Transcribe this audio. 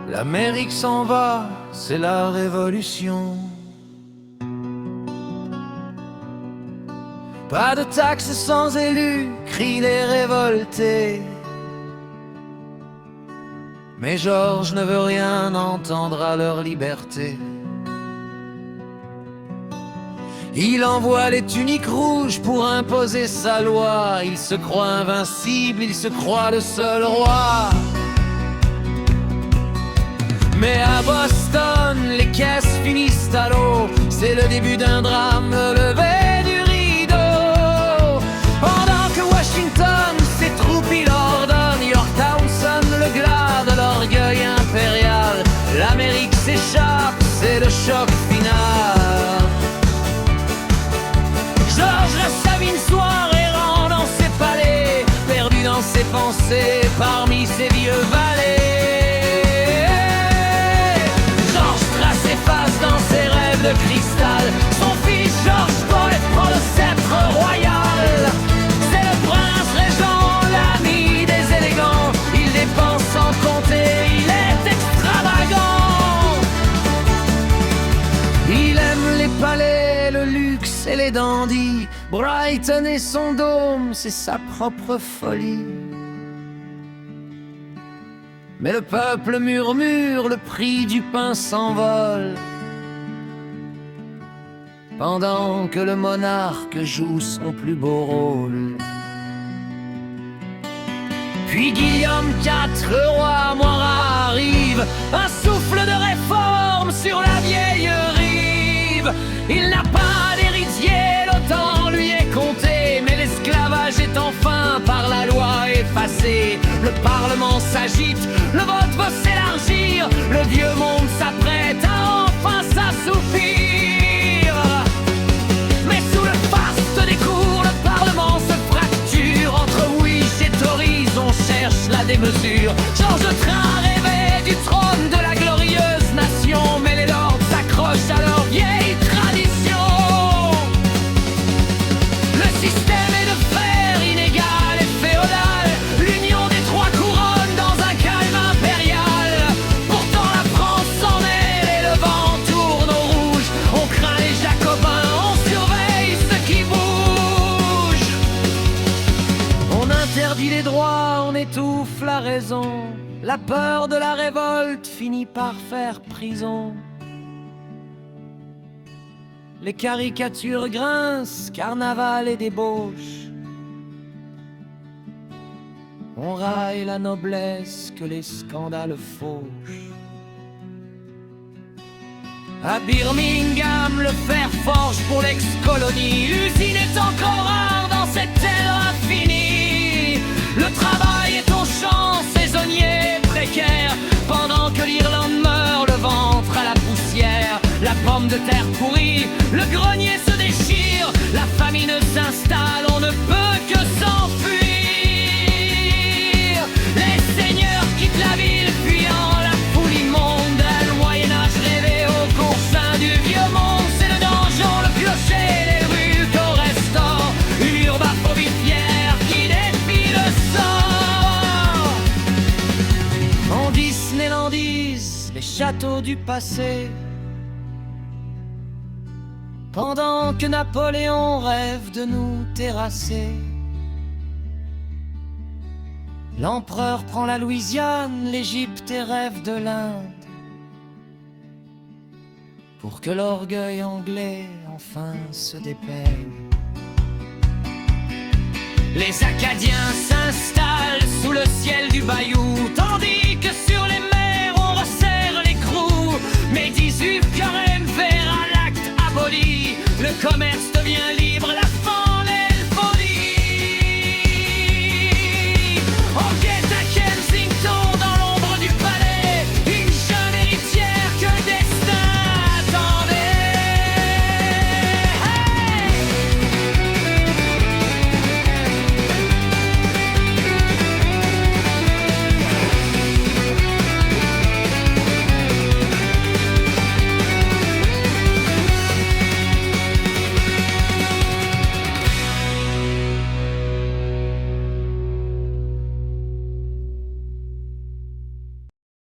L'Amérique s'en va, c'est la révolution. Pas de taxes sans élus, crient les révoltés. Mais Georges ne veut rien entendre à leur liberté. Il envoie les tuniques rouges pour imposer sa loi. Il se croit invincible, il se croit le seul roi. Mais à Boston, les caisses finissent à l'eau. C'est le début d'un drame, le lever du rideau. Pendant que Washington, ses troupes il ordonne, Yorktown sonne le glas de l'orgueil impérial. L'Amérique s'échappe, c'est le choc final. Georges reste sa mine soir errant dans ses palais, perdu dans ses pensées parmi ses vieux valets. Georges trace et face dans ses rêves de cristal. Son fils Georges Paul prend le sceptre royal. C'est le prince régent, l'ami des élégants. Il dépense sans compter, il est extravagant. Il aime les palais, le luxe et les dandys. Brighton et son dôme, c'est sa propre folie. Mais le peuple murmure, le prix du pain s'envole, pendant que le monarque joue son plus beau rôle. Puis Guillaume IV, le roi Moira arrive, un souffle de réforme sur la vieille rive. Il n'a pas d'héritier, l'autant lui est compté, mais l'esclavage est enfin par la loi effacé. Le Parlement s'agite, le vote va s'élargir, le vieux monde s'apprête à enfin s'assoupir. Mais sous le faste des cours, le Parlement se fracture. Entre Wish et Tories, on cherche la démesure. Georges de Train rêvait du trône de la glorieuse nation, mais les lords s'accrochent à leur vieille tradition. Le système est de fer, inégal et féodal, l'union des trois couronnes dans un calme impérial. Pourtant la France s'en mêle et le vent tourne au rouge. On craint les jacobins, on surveille ce qui bouge. On interdit les droits, on étouffe la raison. La peur de la révolte finit par faire prison. Les caricatures grincent, carnaval et débauche. On raille la noblesse que les scandales fauchent. À Birmingham, le fer forge pour l'ex-colonie. L'usine est encore rare dans cette terre infinie. Le travail est au champ, saisonnier, précaire. Pendant que l'Irlande meurt, le ventre à la poussière. La pomme de terre pourrie, le grenier se déchire. La famine s'installe, on ne peut que s'enfuir. Les seigneurs quittent la ville, fuyant la foule immonde. Le Moyen-Âge rêvé au coursin du vieux monde. C'est le donjon, le clocher, les rues qu'au restaure. Une urbaphobie fière qui défie le sort. On Disneylandise les châteaux du passé, pendant que Napoléon rêve de nous terrasser. L'empereur prend la Louisiane, l'Égypte et rêve de l'Inde, pour que l'orgueil anglais enfin se dépeigne. Les Acadiens s'installent sous le ciel du bayou, tandis que sur les mers on resserre l'écrou. Mais 18